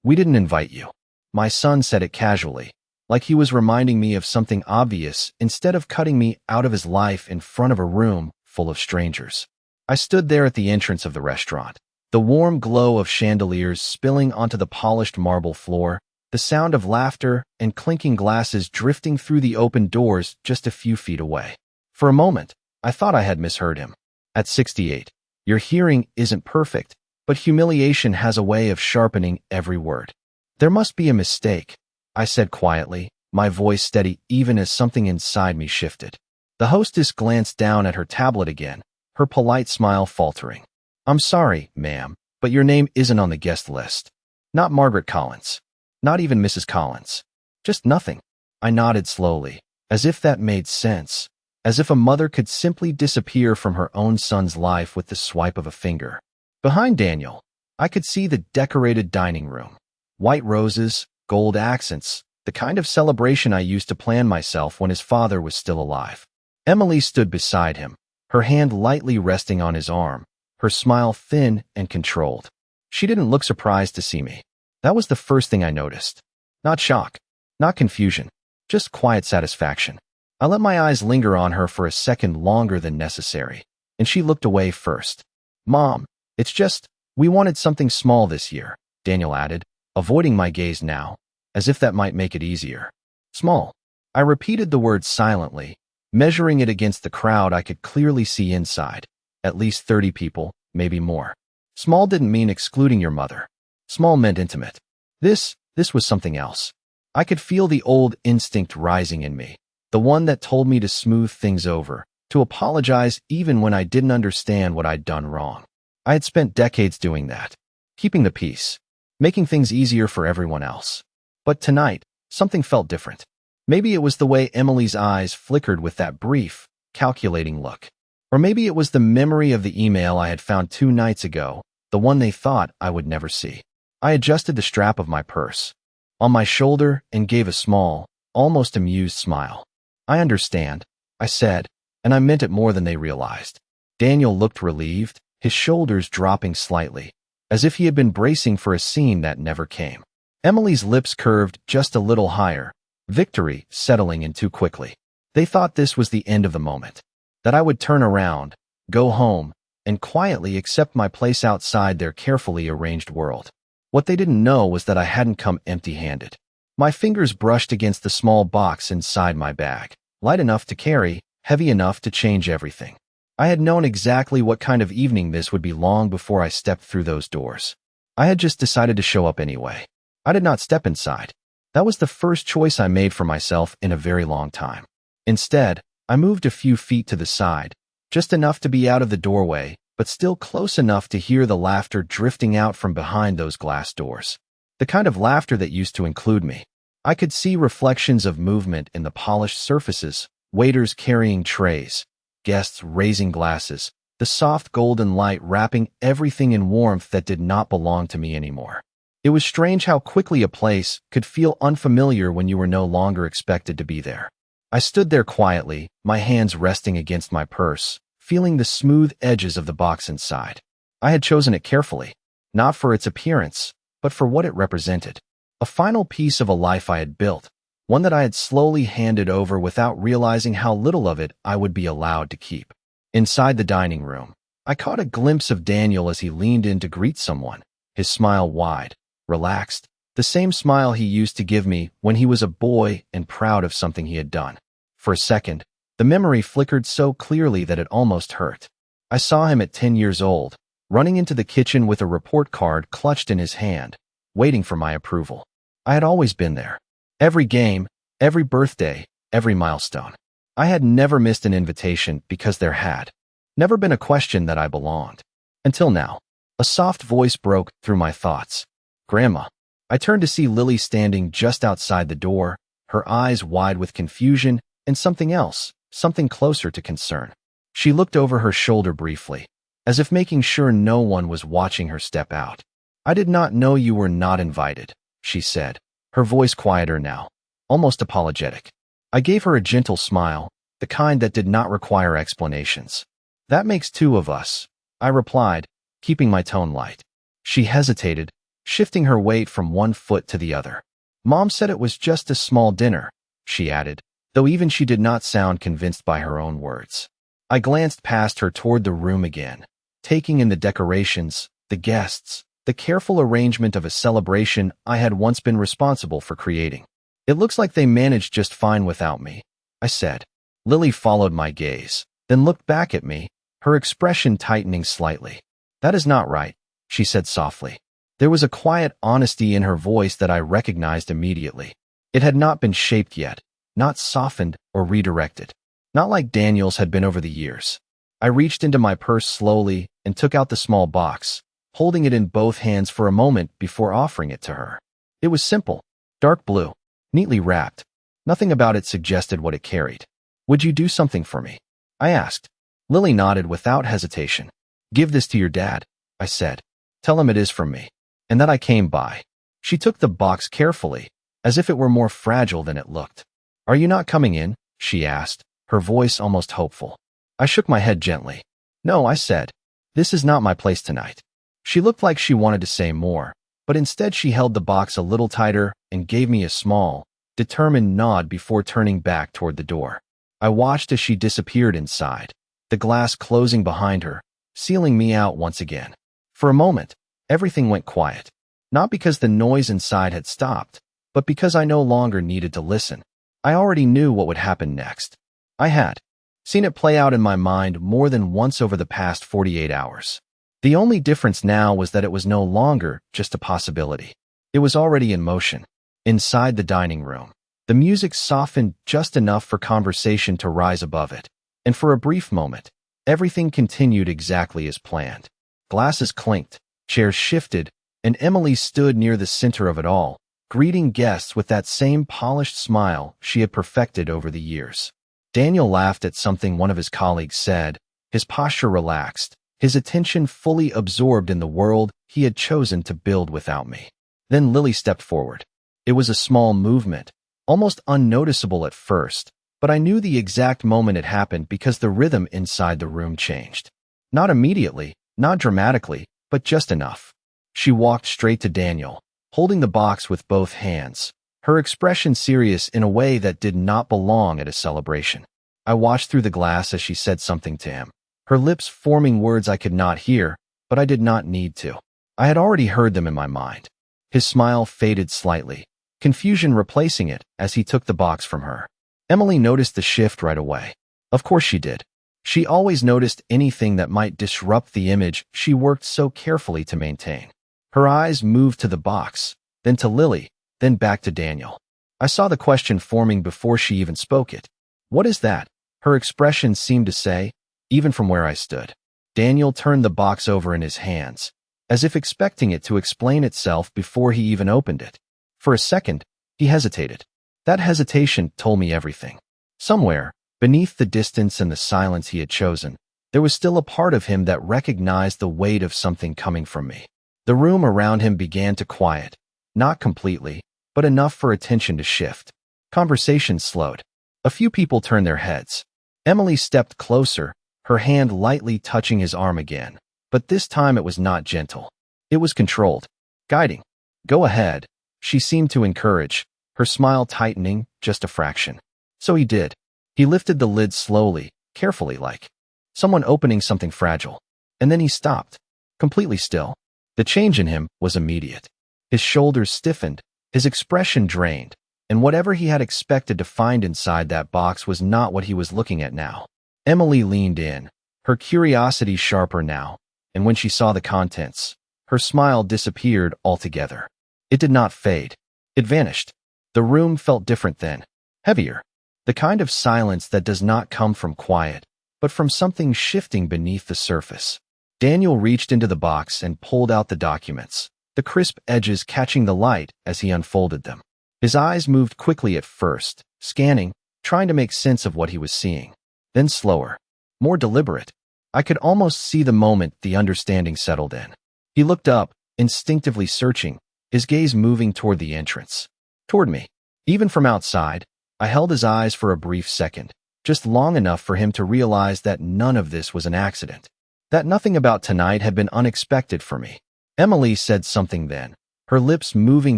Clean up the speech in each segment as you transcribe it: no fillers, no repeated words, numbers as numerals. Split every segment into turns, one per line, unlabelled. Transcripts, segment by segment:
"We didn't invite you." My son said it casually, like he was reminding me of something obvious instead of cutting me out of his life in front of a room full of strangers. I stood there at the entrance of the restaurant, the warm glow of chandeliers spilling onto the polished marble floor, the sound of laughter and clinking glasses drifting through the open doors just a few feet away. For a moment, I thought I had misheard him. At 68, your hearing isn't perfect, but humiliation has a way of sharpening every word. "There must be a mistake," I said quietly, my voice steady even as something inside me shifted. The hostess glanced down at her tablet again, her polite smile faltering. "I'm sorry, ma'am, but your name isn't on the guest list. Not Margaret Collins. Not even Mrs. Collins. Just nothing." I nodded slowly, as if that made sense, as if a mother could simply disappear from her own son's life with the swipe of a finger. Behind Daniel, I could see the decorated dining room. White roses, gold accents, the kind of celebration I used to plan myself when his father was still alive. Emily stood beside him, her hand lightly resting on his arm, her smile thin and controlled. She didn't look surprised to see me. That was the first thing I noticed. Not shock, not confusion, just quiet satisfaction. I let my eyes linger on her for a second longer than necessary, and she looked away first. "Mom, it's just, we wanted something small this year," Daniel added, avoiding my gaze now, as if that might make it easier. "Small." I repeated the word silently, measuring it against the crowd I could clearly see inside. At least 30 people, maybe more. Small didn't mean excluding your mother. Small meant intimate. This was something else. I could feel the old instinct rising in me, the one that told me to smooth things over, to apologize even when I didn't understand what I'd done wrong. I had spent decades doing that, keeping the peace, making things easier for everyone else. But tonight, something felt different. Maybe it was the way Emily's eyes flickered with that brief, calculating look. Or maybe it was the memory of the email I had found 2 nights ago, the one they thought I would never see. I adjusted the strap of my purse on my shoulder and gave a small, almost amused smile. "I understand," I said, and I meant it more than they realized. Daniel looked relieved, his shoulders dropping slightly, as if he had been bracing for a scene that never came. Emily's lips curved just a little higher, victory settling in too quickly. They thought this was the end of the moment, that I would turn around, go home, and quietly accept my place outside their carefully arranged world. What they didn't know was that I hadn't come empty-handed. My fingers brushed against the small box inside my bag, light enough to carry, heavy enough to change everything. I had known exactly what kind of evening this would be long before I stepped through those doors. I had just decided to show up anyway. I did not step inside. That was the first choice I made for myself in a very long time. Instead, I moved a few feet to the side, just enough to be out of the doorway, but still close enough to hear the laughter drifting out from behind those glass doors. The kind of laughter that used to include me. I could see reflections of movement in the polished surfaces, waiters carrying trays, guests raising glasses, the soft golden light wrapping everything in warmth that did not belong to me anymore. It was strange how quickly a place could feel unfamiliar when you were no longer expected to be there. I stood there quietly, my hands resting against my purse, feeling the smooth edges of the box inside. I had chosen it carefully, not for its appearance, but for what it represented. A final piece of a life I had built, one that I had slowly handed over without realizing how little of it I would be allowed to keep. Inside the dining room, I caught a glimpse of Daniel as he leaned in to greet someone, his smile wide, relaxed, the same smile he used to give me when he was a boy and proud of something he had done. For a second, the memory flickered so clearly that it almost hurt. I saw him at 10 years old, running into the kitchen with a report card clutched in his hand, waiting for my approval. I had always been there. Every game, every birthday, every milestone. I had never missed an invitation because there had never been a question that I belonged. Until now, a soft voice broke through my thoughts. "Grandma." I turned to see Lily standing just outside the door, her eyes wide with confusion and something else, something closer to concern. She looked over her shoulder briefly, as if making sure no one was watching her step out. "I did not know you were not invited," she said, her voice quieter now, almost apologetic. I gave her a gentle smile, the kind that did not require explanations. "That makes 2 of us," I replied, keeping my tone light. She hesitated, shifting her weight from one foot to the other. Mom said it was just a small dinner, she added, though even she did not sound convinced by her own words. I glanced past her toward the room again, taking in the decorations, the guests, the careful arrangement of a celebration I had once been responsible for creating. It looks like they managed just fine without me, I said. Lily followed my gaze, then looked back at me, her expression tightening slightly. That is not right, she said softly. There was a quiet honesty in her voice that I recognized immediately. It had not been shaped yet, not softened or redirected. Not like Daniel's had been over the years. I reached into my purse slowly and took out the small box, holding it in both hands for a moment before offering it to her. It was simple, dark blue, neatly wrapped. Nothing about it suggested what it carried. Would you do something for me? I asked. Lily nodded without hesitation. Give this to your dad, I said. Tell him it is from me, and that I came by. She took the box carefully, as if it were more fragile than it looked. Are you not coming in? She asked, her voice almost hopeful. I shook my head gently. No, I said. This is not my place tonight. She looked like she wanted to say more, but instead she held the box a little tighter and gave me a small, determined nod before turning back toward the door. I watched as she disappeared inside, the glass closing behind her, sealing me out once again. For a moment, everything went quiet. Not because the noise inside had stopped, but because I no longer needed to listen. I already knew what would happen next. I had seen it play out in my mind more than once over the past 48 hours. The only difference now was that it was no longer just a possibility. It was already in motion. Inside the dining room, the music softened just enough for conversation to rise above it. And for a brief moment, everything continued exactly as planned. Glasses clinked, chairs shifted, and Emily stood near the center of it all, greeting guests with that same polished smile she had perfected over the years. Daniel laughed at something one of his colleagues said, his posture relaxed, his attention fully absorbed in the world he had chosen to build without me. Then Lily stepped forward. It was a small movement, almost unnoticeable at first, but I knew the exact moment it happened because the rhythm inside the room changed. Not immediately, not dramatically, but just enough. She walked straight to Daniel, holding the box with both hands, her expression serious in a way that did not belong at a celebration. I watched through the glass as she said something to him, her lips forming words I could not hear, but I did not need to. I had already heard them in my mind. His smile faded slightly, confusion replacing it as he took the box from her. Emily noticed the shift right away. Of course she did. She always noticed anything that might disrupt the image she worked so carefully to maintain. Her eyes moved to the box, then to Lily, then back to Daniel. I saw the question forming before she even spoke it. What is that? Her expression seemed to say, even from where I stood. Daniel turned the box over in his hands, as if expecting it to explain itself before he even opened it. For a second, he hesitated. That hesitation told me everything. Somewhere, beneath the distance and the silence he had chosen, there was still a part of him that recognized the weight of something coming from me. The room around him began to quiet, not completely, but enough for attention to shift. Conversation slowed. A few people turned their heads. Emily stepped closer, her hand lightly touching his arm again, but this time it was not gentle. It was controlled, guiding. Go ahead, she seemed to encourage, her smile tightening just a fraction. So he did. He lifted the lid slowly, carefully like someone opening something fragile. And then he stopped, completely still. The change in him was immediate. His shoulders stiffened, his expression drained, and whatever he had expected to find inside that box was not what he was looking at now. Emily leaned in, her curiosity sharper now, and when she saw the contents, her smile disappeared altogether. It did not fade. It vanished. The room felt different then, heavier. The kind of silence that does not come from quiet, but from something shifting beneath the surface. Daniel reached into the box and pulled out the documents, the crisp edges catching the light as he unfolded them. His eyes moved quickly at first, scanning, trying to make sense of what he was seeing. Then slower, more deliberate. I could almost see the moment the understanding settled in. He looked up, instinctively searching, his gaze moving toward the entrance. Toward me. Even from outside, I held his eyes for a brief second, just long enough for him to realize that none of this was an accident. That nothing about tonight had been unexpected for me. Emily said something then, her lips moving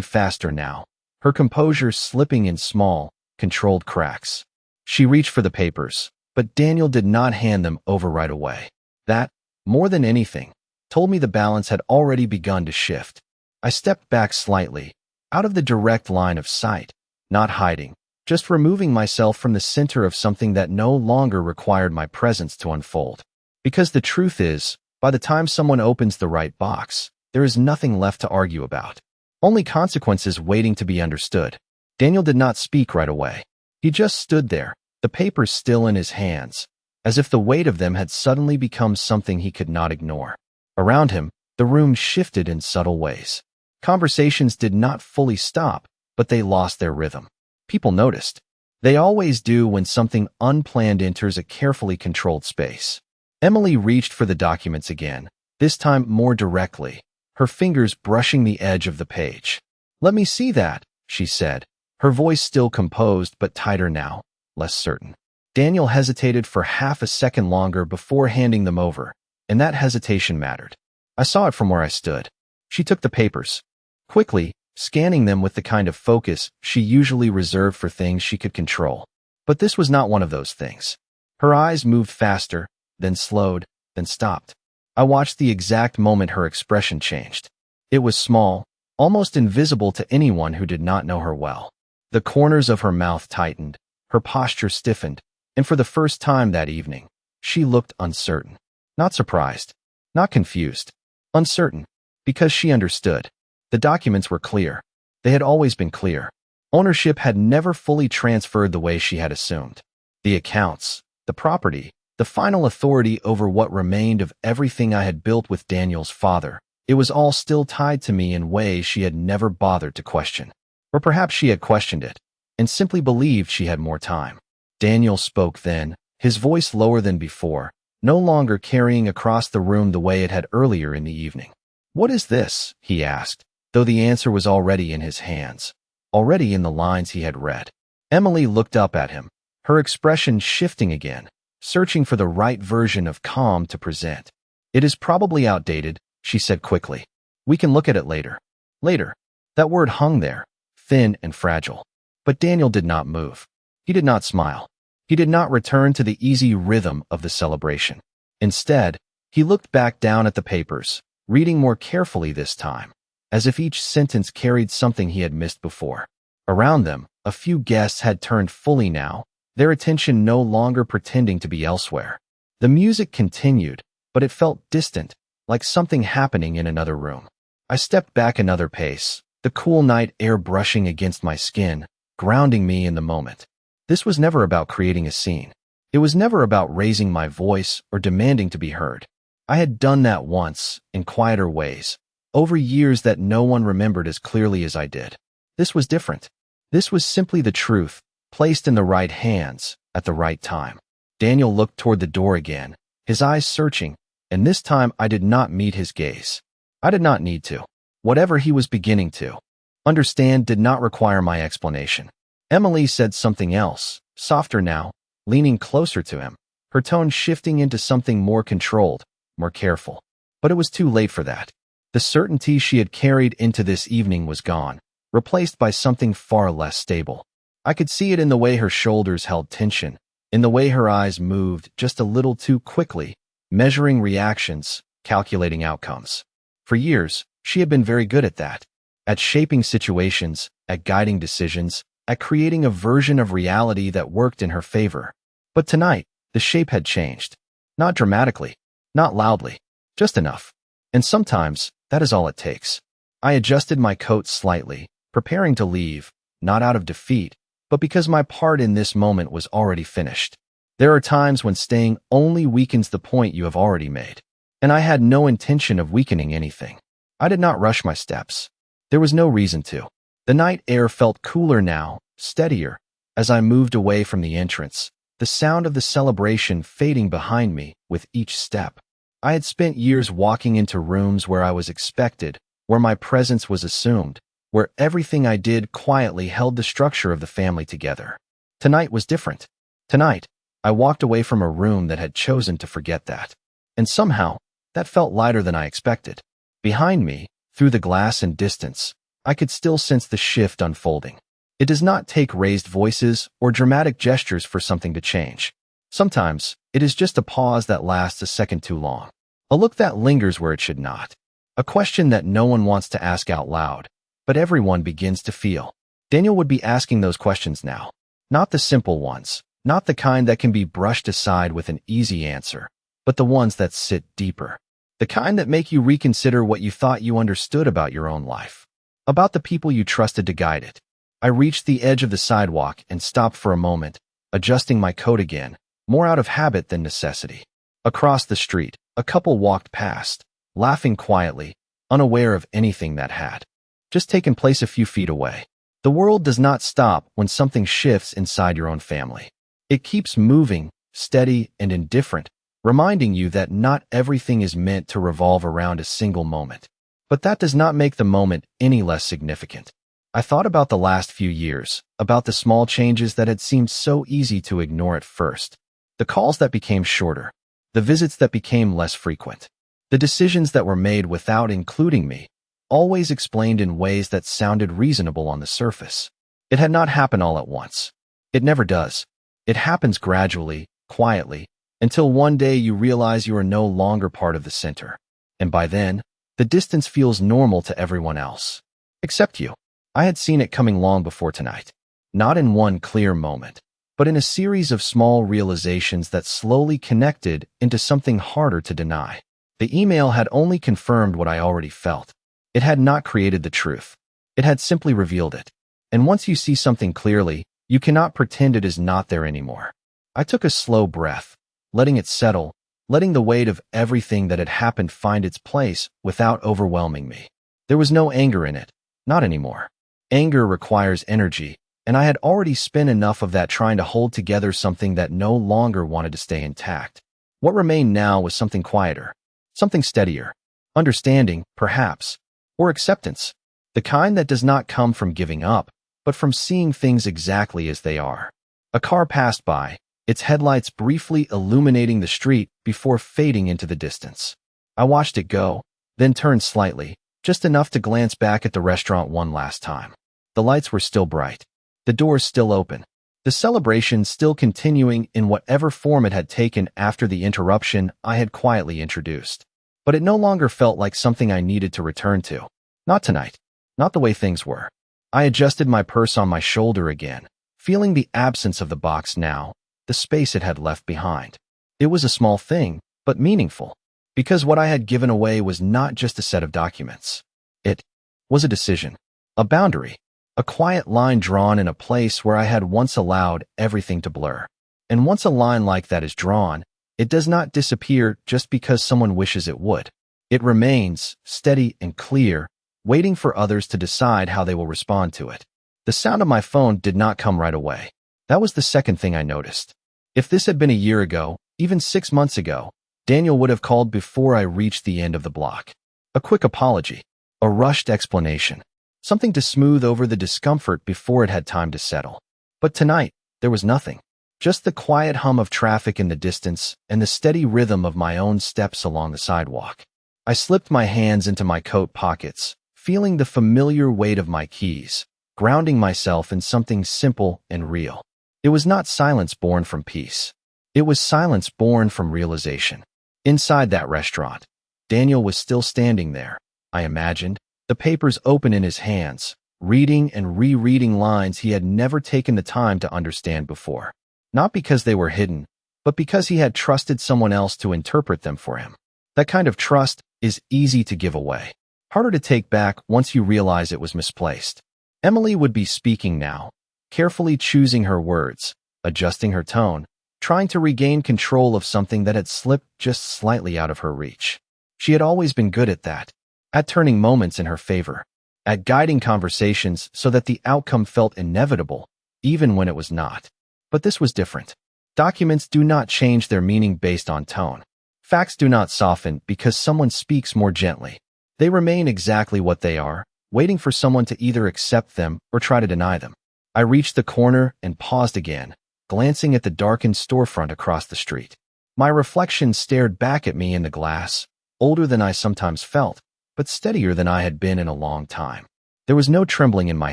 faster now, her composure slipping in small, controlled cracks. She reached for the papers, but Daniel did not hand them over right away. That, more than anything, told me the balance had already begun to shift. I stepped back slightly, out of the direct line of sight, not hiding, just removing myself from the center of something that no longer required my presence to unfold. Because the truth is, by the time someone opens the right box, there is nothing left to argue about. Only consequences waiting to be understood. Daniel did not speak right away. He just stood there, the papers still in his hands, as if the weight of them had suddenly become something he could not ignore. Around him, the room shifted in subtle ways. Conversations did not fully stop, but they lost their rhythm. People noticed. They always do when something unplanned enters a carefully controlled space. Emily reached for the documents again, this time more directly, her fingers brushing the edge of the page. "Let me see that," she said, her voice still composed but tighter now, less certain. Daniel hesitated for half a second longer before handing them over, and that hesitation mattered. I saw it from where I stood. She took the papers, quickly, scanning them with the kind of focus she usually reserved for things she could control. But this was not one of those things. Her eyes moved faster, then slowed, then stopped. I watched the exact moment her expression changed. It was small, almost invisible to anyone who did not know her well. The corners of her mouth tightened, her posture stiffened, and for the first time that evening, she looked uncertain. Not surprised, not confused. Uncertain, because she understood. The documents were clear. They had always been clear. Ownership had never fully transferred the way she had assumed. The accounts, the property, the final authority over what remained of everything I had built with Daniel's father, it was all still tied to me in ways she had never bothered to question. Or perhaps she had questioned it, and simply believed she had more time. Daniel spoke then, his voice lower than before, no longer carrying across the room the way it had earlier in the evening. "What is this?" he asked, though the answer was already in his hands, already in the lines he had read. Emily looked up at him, her expression shifting again, searching for the right version of calm to present. "It is probably outdated," she said quickly. "We can look at it later." Later. That word hung there, thin and fragile. But Daniel did not move. He did not smile. He did not return to the easy rhythm of the celebration. Instead, he looked back down at the papers, reading more carefully this time, as if each sentence carried something he had missed before. Around them, a few guests had turned fully now, their attention no longer pretending to be elsewhere. The music continued, but it felt distant, like something happening in another room. I stepped back another pace, the cool night air brushing against my skin, grounding me in the moment. This was never about creating a scene. It was never about raising my voice or demanding to be heard. I had done that once, in quieter ways, over years that no one remembered as clearly as I did. This was different. This was simply the truth, placed in the right hands, at the right time. Daniel looked toward the door again, his eyes searching, and this time I did not meet his gaze. I did not need to. Whatever he was beginning to understand did not require my explanation. Emily said something else, softer now, leaning closer to him, her tone shifting into something more controlled, more careful. But it was too late for that. The certainty she had carried into this evening was gone, replaced by something far less stable. I could see it in the way her shoulders held tension, in the way her eyes moved just a little too quickly, measuring reactions, calculating outcomes. For years, she had been very good at that, at shaping situations, at guiding decisions, at creating a version of reality that worked in her favor. But tonight, the shape had changed. Not dramatically, not loudly, just enough. And sometimes, that is all it takes. I adjusted my coat slightly, preparing to leave, not out of defeat, but because my part in this moment was already finished. There are times when staying only weakens the point you have already made. And I had no intention of weakening anything. I did not rush my steps. There was no reason to. The night air felt cooler now, steadier, as I moved away from the entrance, the sound of the celebration fading behind me with each step. I had spent years walking into rooms where I was expected, where my presence was assumed, where everything I did quietly held the structure of the family together. Tonight was different. Tonight, I walked away from a room that had chosen to forget that. And somehow, that felt lighter than I expected. Behind me, through the glass and distance, I could still sense the shift unfolding. It does not take raised voices or dramatic gestures for something to change. Sometimes, it is just a pause that lasts a second too long. A look that lingers where it should not. A question that no one wants to ask out loud, but everyone begins to feel. Daniel would be asking those questions now. Not the simple ones, not the kind that can be brushed aside with an easy answer, but the ones that sit deeper. The kind that make you reconsider what you thought you understood about your own life, about the people you trusted to guide it. I reached the edge of the sidewalk and stopped for a moment, adjusting my coat again, more out of habit than necessity. Across the street, a couple walked past, laughing quietly, unaware of anything that had just taken place a few feet away. The world does not stop when something shifts inside your own family. It keeps moving, steady and indifferent, reminding you that not everything is meant to revolve around a single moment. But that does not make the moment any less significant. I thought about the last few years, about the small changes that had seemed so easy to ignore at first. The calls that became shorter, the visits that became less frequent, the decisions that were made without including me, always explained in ways that sounded reasonable on the surface. It had not happened all at once. It never does. It happens gradually, quietly, until one day you realize you are no longer part of the center. And by then, the distance feels normal to everyone else. Except you. I had seen it coming long before tonight. Not in one clear moment, but in a series of small realizations that slowly connected into something harder to deny. The email had only confirmed what I already felt. It had not created the truth. It had simply revealed it. And once you see something clearly, you cannot pretend it is not there anymore. I took a slow breath, letting it settle, letting the weight of everything that had happened find its place without overwhelming me. There was no anger in it. Not anymore. Anger requires energy, and I had already spent enough of that trying to hold together something that no longer wanted to stay intact. What remained now was something quieter, something steadier, understanding, perhaps, or acceptance, the kind that does not come from giving up, but from seeing things exactly as they are. A car passed by, its headlights briefly illuminating the street before fading into the distance. I watched it go, then turned slightly, just enough to glance back at the restaurant one last time. The lights were still bright. The doors still open. The celebration still continuing in whatever form it had taken after the interruption I had quietly introduced. But it no longer felt like something I needed to return to. Not tonight. Not the way things were. I adjusted my purse on my shoulder again, feeling the absence of the box now, the space it had left behind. It was a small thing, but meaningful, because what I had given away was not just a set of documents. It was a decision, a boundary, a quiet line drawn in a place where I had once allowed everything to blur. And once a line like that is drawn, it does not disappear just because someone wishes it would. It remains, steady and clear, waiting for others to decide how they will respond to it. The sound of my phone did not come right away. That was the second thing I noticed. If this had been a year ago, even 6 months ago, Daniel would have called before I reached the end of the block. A quick apology, a rushed explanation, something to smooth over the discomfort before it had time to settle. But tonight, there was nothing. Just the quiet hum of traffic in the distance and the steady rhythm of my own steps along the sidewalk. I slipped my hands into my coat pockets, feeling the familiar weight of my keys, grounding myself in something simple and real. It was not silence born from peace. It was silence born from realization. Inside that restaurant, Daniel was still standing there, I imagined, the papers open in his hands, reading and rereading lines he had never taken the time to understand before. Not because they were hidden, but because he had trusted someone else to interpret them for him. That kind of trust is easy to give away, harder to take back once you realize it was misplaced. Emily would be speaking now, carefully choosing her words, adjusting her tone, trying to regain control of something that had slipped just slightly out of her reach. She had always been good at that, at turning moments in her favor, at guiding conversations so that the outcome felt inevitable, even when it was not. But this was different. Documents do not change their meaning based on tone. Facts do not soften because someone speaks more gently. They remain exactly what they are, waiting for someone to either accept them or try to deny them. I reached the corner and paused again, glancing at the darkened storefront across the street. My reflection stared back at me in the glass, older than I sometimes felt, but steadier than I had been in a long time. There was no trembling in my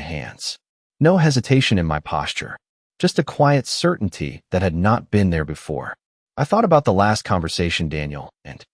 hands, no hesitation in my posture, just a quiet certainty that had not been there before. I thought about the last conversation Daniel and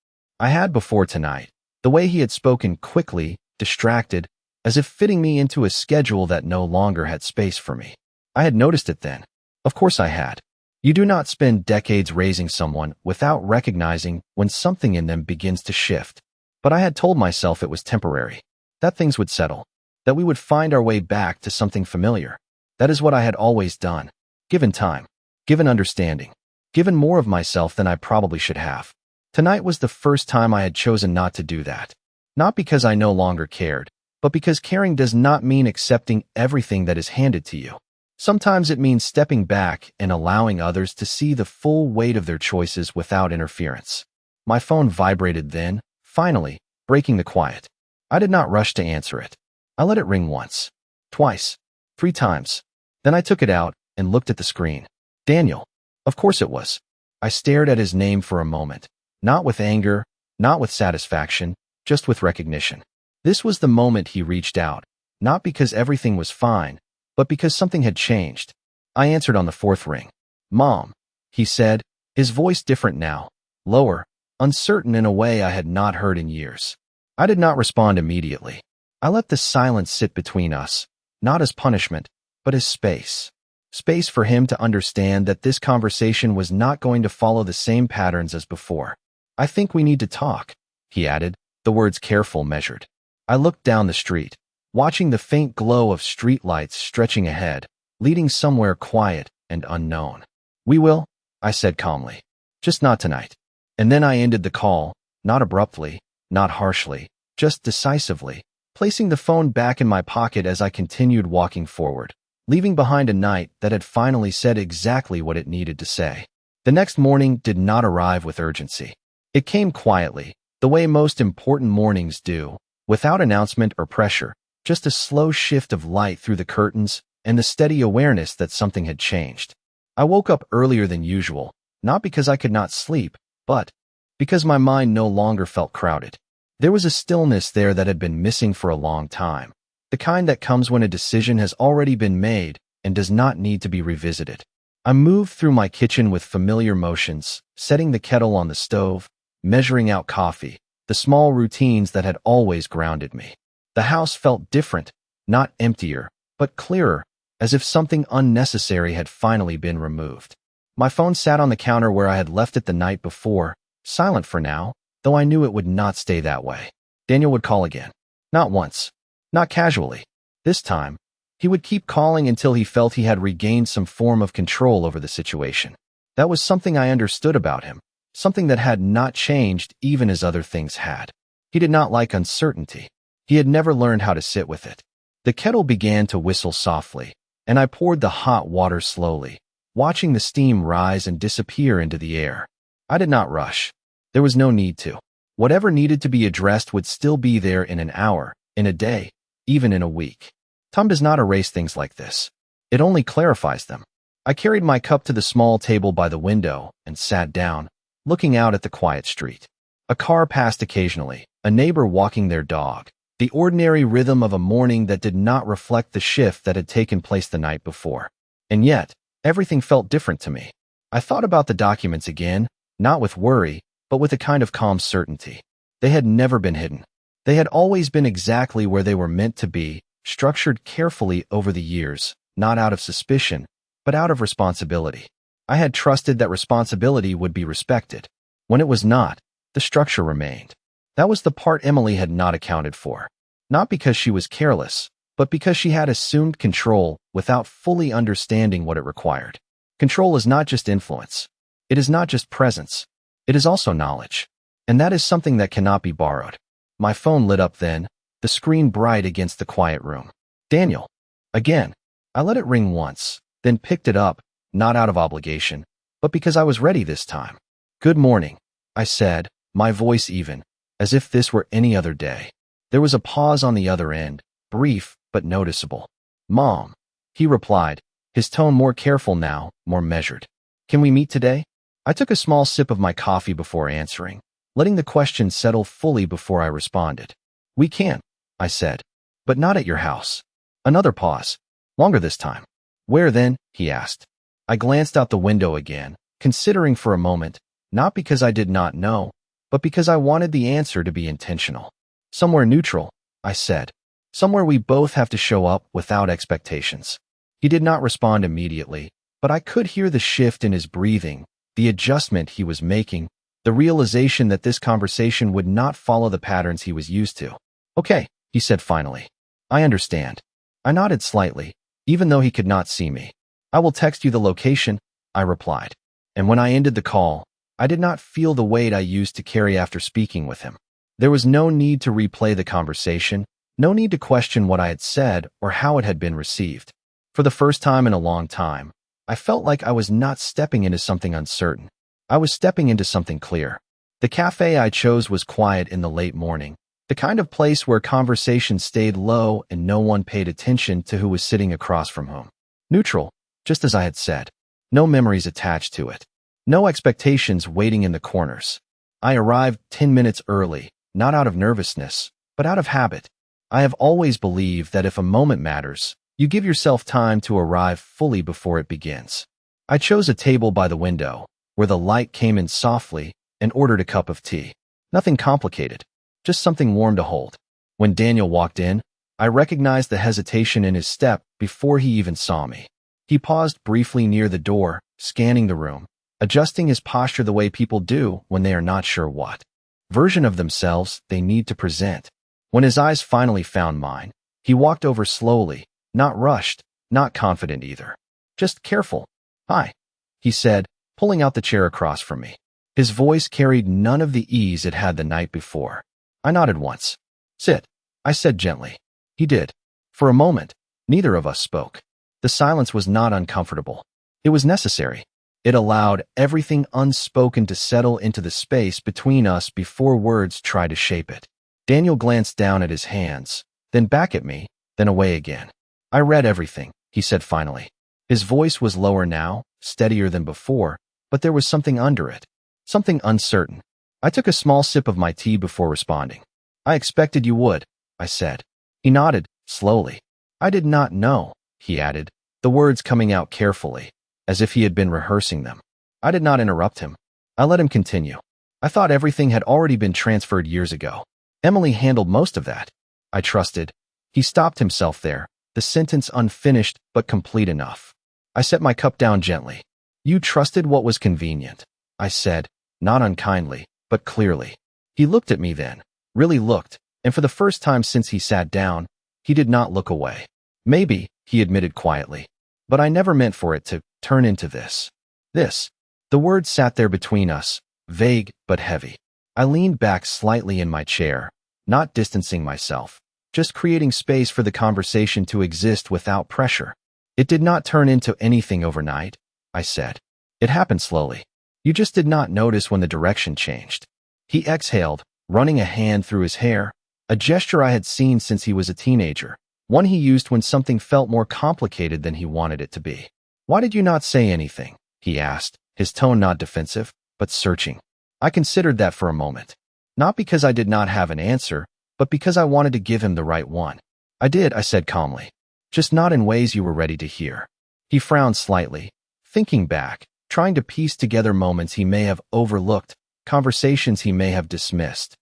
I had before tonight, the way he had spoken quickly, distracted, as if fitting me into a schedule that no longer had space for me. I had noticed it then. Of course I had. You do not spend decades raising someone without recognizing when something in them begins to shift. But I had told myself it was temporary, that things would settle, that we would find our way back to something familiar. That is what I had always done, given time, given understanding, given more of myself than I probably should have. Tonight was the first time I had chosen not to do that. Not because I no longer cared, but because caring does not mean accepting everything that is handed to you. Sometimes it means stepping back and allowing others to see the full weight of their choices without interference. My phone vibrated then, finally, breaking the quiet. I did not rush to answer it. I let it ring once, twice, 3 times. Then I took it out and looked at the screen. Daniel. Of course it was. I stared at his name for a moment, not with anger, not with satisfaction, just with recognition. This was the moment he reached out, not because everything was fine, but because something had changed. I answered on the 4th ring. Mom, he said, his voice different now, lower, uncertain in a way I had not heard in years. I did not respond immediately. I let the silence sit between us, not as punishment, but as space. Space for him to understand that this conversation was not going to follow the same patterns as before. I think we need to talk, he added, the words careful, measured. I looked down the street, watching the faint glow of streetlights stretching ahead, leading somewhere quiet and unknown. We will, I said calmly. Just not tonight. And then I ended the call, not abruptly, not harshly, just decisively, placing the phone back in my pocket as I continued walking forward, leaving behind a night that had finally said exactly what it needed to say. The next morning did not arrive with urgency. It came quietly, the way most important mornings do, without announcement or pressure, just a slow shift of light through the curtains and the steady awareness that something had changed. I woke up earlier than usual, not because I could not sleep, but because my mind no longer felt crowded. There was a stillness there that had been missing for a long time, the kind that comes when a decision has already been made and does not need to be revisited. I moved through my kitchen with familiar motions, setting the kettle on the stove, measuring out coffee, the small routines that had always grounded me. The house felt different, not emptier, but clearer, as if something unnecessary had finally been removed. My phone sat on the counter where I had left it the night before, silent for now, though I knew it would not stay that way. Daniel would call again. Not once. Not casually. This time, he would keep calling until he felt he had regained some form of control over the situation. That was something I understood about him, something that had not changed even as other things had. He did not like uncertainty. He had never learned how to sit with it. The kettle began to whistle softly, and I poured the hot water slowly, watching the steam rise and disappear into the air. I did not rush. There was no need to. Whatever needed to be addressed would still be there in an hour, in a day, even in a week. Time does not erase things like this. It only clarifies them. I carried my cup to the small table by the window and sat down, looking out at the quiet street. A car passed occasionally, a neighbor walking their dog, the ordinary rhythm of a morning that did not reflect the shift that had taken place the night before. And yet, everything felt different to me. I thought about the documents again, not with worry, but with a kind of calm certainty. They had never been hidden. They had always been exactly where they were meant to be, structured carefully over the years, not out of suspicion, but out of responsibility. I had trusted that responsibility would be respected. When it was not, the structure remained. That was the part Emily had not accounted for. Not because she was careless, but because she had assumed control without fully understanding what it required. Control is not just influence. It is not just presence. It is also knowledge. And that is something that cannot be borrowed. My phone lit up then, the screen bright against the quiet room. Daniel. Again. I let it ring once, then picked it up, not out of obligation, but because I was ready this time. Good morning, I said, my voice even, as if this were any other day. There was a pause on the other end, brief but noticeable. Mom, he replied, his tone more careful now, more measured. Can we meet today? I took a small sip of my coffee before answering, letting the question settle fully before I responded. We can, I said. But not at your house. Another pause. Longer this time. Where then? He asked. I glanced out the window again, considering for a moment, not because I did not know, but because I wanted the answer to be intentional. Somewhere neutral, I said. Somewhere we both have to show up without expectations. He did not respond immediately, but I could hear the shift in his breathing, the adjustment he was making, the realization that this conversation would not follow the patterns he was used to. Okay, he said finally. I understand. I nodded slightly, even though he could not see me. I will text you the location, I replied. And when I ended the call, I did not feel the weight I used to carry after speaking with him. There was no need to replay the conversation, no need to question what I had said or how it had been received. For the first time in a long time, I felt like I was not stepping into something uncertain. I was stepping into something clear. The cafe I chose was quiet in the late morning, the kind of place where conversation stayed low and no one paid attention to who was sitting across from whom. Neutral, just as I had said. No memories attached to it. No expectations waiting in the corners. I arrived 10 minutes early, not out of nervousness, but out of habit. I have always believed that if a moment matters, you give yourself time to arrive fully before it begins. I chose a table by the window, where the light came in softly, and ordered a cup of tea. Nothing complicated, just something warm to hold. When Daniel walked in, I recognized the hesitation in his step before he even saw me. He paused briefly near the door, scanning the room, adjusting his posture the way people do when they are not sure what version of themselves they need to present. When his eyes finally found mine, he walked over slowly, not rushed, not confident either. Just careful. Hi, he said, pulling out the chair across from me. His voice carried none of the ease it had the night before. I nodded once. Sit, I said gently. He did. For a moment, neither of us spoke. The silence was not uncomfortable. It was necessary. It allowed everything unspoken to settle into the space between us before words tried to shape it. Daniel glanced down at his hands, then back at me, then away again. I read everything, he said finally. His voice was lower now, steadier than before, but there was something under it. Something uncertain. I took a small sip of my tea before responding. I expected you would, I said. He nodded, slowly. I did not know, he added, the words coming out carefully, as if he had been rehearsing them. I did not interrupt him. I let him continue. I thought everything had already been transferred years ago. Emily handled most of that. I trusted. He stopped himself there, the sentence unfinished but complete enough. I set my cup down gently. You trusted what was convenient, I said, not unkindly, but clearly. He looked at me then, really looked, and for the first time since he sat down, he did not look away. Maybe, he admitted quietly, but I never meant for it to turn into this. This. The word sat there between us, vague but heavy. I leaned back slightly in my chair, not distancing myself, just creating space for the conversation to exist without pressure. It did not turn into anything overnight, I said. It happened slowly. You just did not notice when the direction changed. He exhaled, running a hand through his hair, a gesture I had seen since he was a teenager, one he used when something felt more complicated than he wanted it to be. Why did you not say anything? He asked, his tone not defensive, but searching. I considered that for a moment. Not because I did not have an answer, but because I wanted to give him the right one. I did, I said calmly. Just not in ways you were ready to hear. He frowned slightly, thinking back, trying to piece together moments he may have overlooked, conversations he may have dismissed.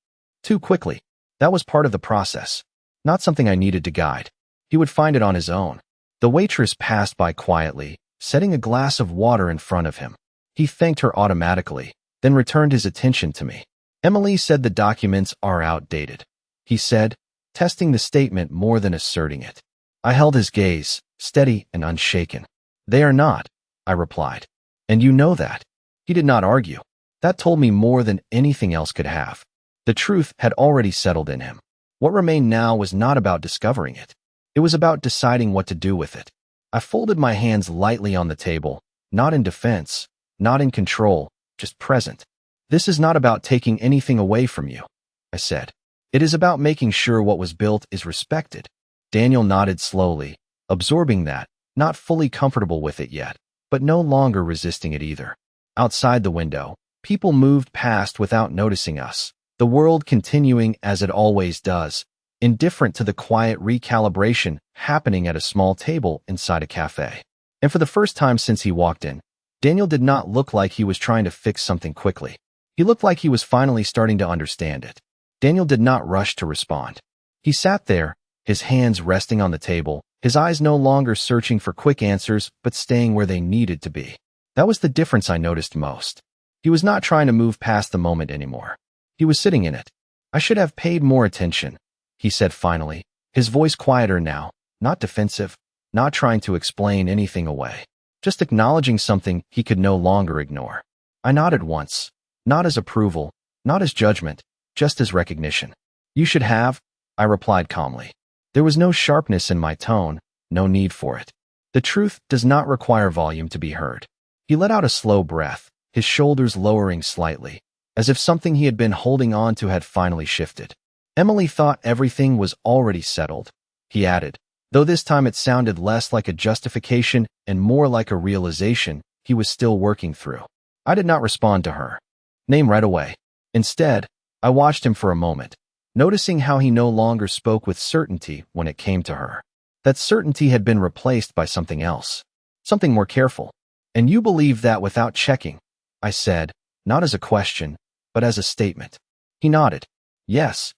Too quickly. That was part of the process. Not something I needed to guide. He would find it on his own. The waitress passed by quietly, setting a glass of water in front of him. He thanked her automatically, then returned his attention to me. Emily said the documents are outdated. He said, testing the statement more than asserting it. I held his gaze, steady and unshaken. They are not, I replied. And you know that. He did not argue. That told me more than anything else could have. The truth had already settled in him. What remained now was not about discovering it. It was about deciding what to do with it. I folded my hands lightly on the table, not in defense, not in control, just present. This is not about taking anything away from you, I said. It is about making sure what was built is respected. Daniel nodded slowly, absorbing that, not fully comfortable with it yet, but no longer resisting it either. Outside the window, people moved past without noticing us, the world continuing as it always does, indifferent to the quiet recalibration happening at a small table inside a cafe. And for the first time since he walked in, Daniel did not look like he was trying to fix something quickly. He looked like he was finally starting to understand it. Daniel did not rush to respond. He sat there, his hands resting on the table, his eyes no longer searching for quick answers but staying where they needed to be. That was the difference I noticed most. He was not trying to move past the moment anymore. He was sitting in it. "I should have paid more attention," he said finally, his voice quieter now, not defensive, not trying to explain anything away, just acknowledging something he could no longer ignore. I nodded once, not as approval, not as judgment, just as recognition. "You should have," I replied calmly. There was no sharpness in my tone, no need for it. The truth does not require volume to be heard. He let out a slow breath, his shoulders lowering slightly, as if something he had been holding on to had finally shifted. "Emily thought everything was already settled," he added, though this time it sounded less like a justification and more like a realization he was still working through. I did not respond to her name right away. Instead, I watched him for a moment, noticing how he no longer spoke with certainty when it came to her. That certainty had been replaced by something else, something more careful. "And you believe that without checking?" I said, not as a question, but as a statement. He nodded. Yes.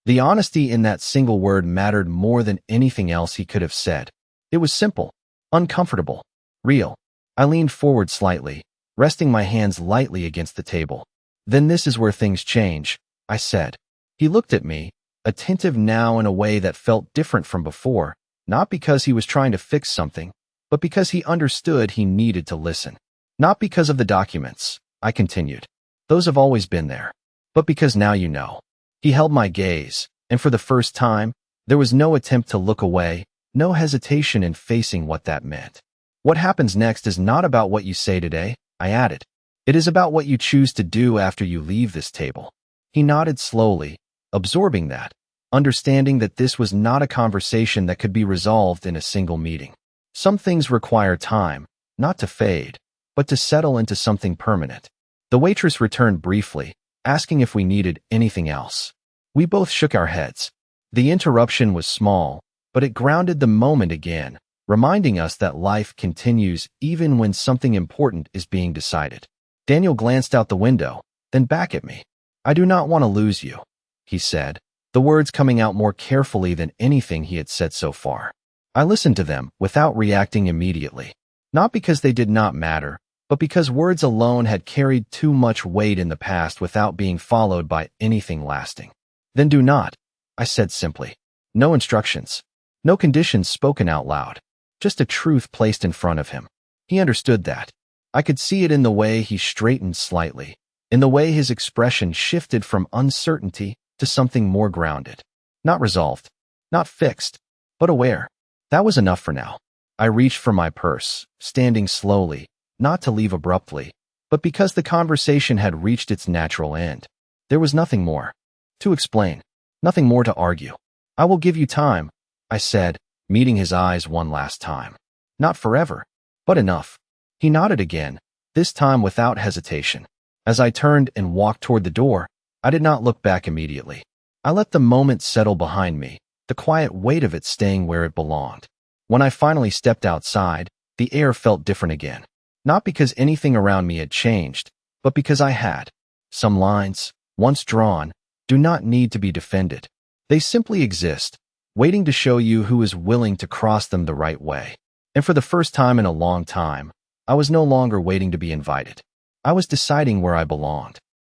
The honesty in that single word mattered more than anything else he could have said. It was simple, uncomfortable, real. I leaned forward slightly, resting my hands lightly against the table. "Then this is where things change," I said. He looked at me, attentive now in a way that felt different from before, not because he was trying to fix something, but because he understood he needed to listen. "Not because of the documents," I continued. "Those have always been there. But because now you know." He held my gaze, and for the first time, there was no attempt to look away, no hesitation in facing what that meant. "What happens next is not about what you say today," I added. "It is about what you choose to do after you leave this table." He nodded slowly, absorbing that, understanding that this was not a conversation that could be resolved in a single meeting. Some things require time, not to fade, but to settle into something permanent. The waitress returned briefly, asking if we needed anything else. We both shook our heads. The interruption was small, but it grounded the moment again, reminding us that life continues even when something important is being decided. Daniel glanced out the window, then back at me. "I do not want to lose you," he said, the words coming out more carefully than anything he had said so far. I listened to them without reacting immediately, not because they did not matter, but because words alone had carried too much weight in the past without being followed by anything lasting. "Then do not," I said simply. No instructions, no conditions spoken out loud, just a truth placed in front of him. He understood that. I could see it in the way he straightened slightly, in the way his expression shifted from uncertainty to something more grounded. Not resolved, not fixed, but aware. That was enough for now. I reached for my purse, standing slowly, not to leave abruptly, but because the conversation had reached its natural end. There was nothing more to explain, nothing more to argue. "I will give you time," I said, meeting his eyes one last time. "Not forever, but enough." He nodded again, this time without hesitation. As I turned and walked toward the door, I did not look back immediately. I let the moment settle behind me, the quiet weight of it staying where it belonged. When I finally stepped outside, the air felt different again. Not because anything around me had changed, but because I had. Some lines, once drawn, do not need to be defended. They simply exist, waiting to show you who is willing to cross them the right way. And for the first time in a long time, I was no longer waiting to be invited. I was deciding where I belonged.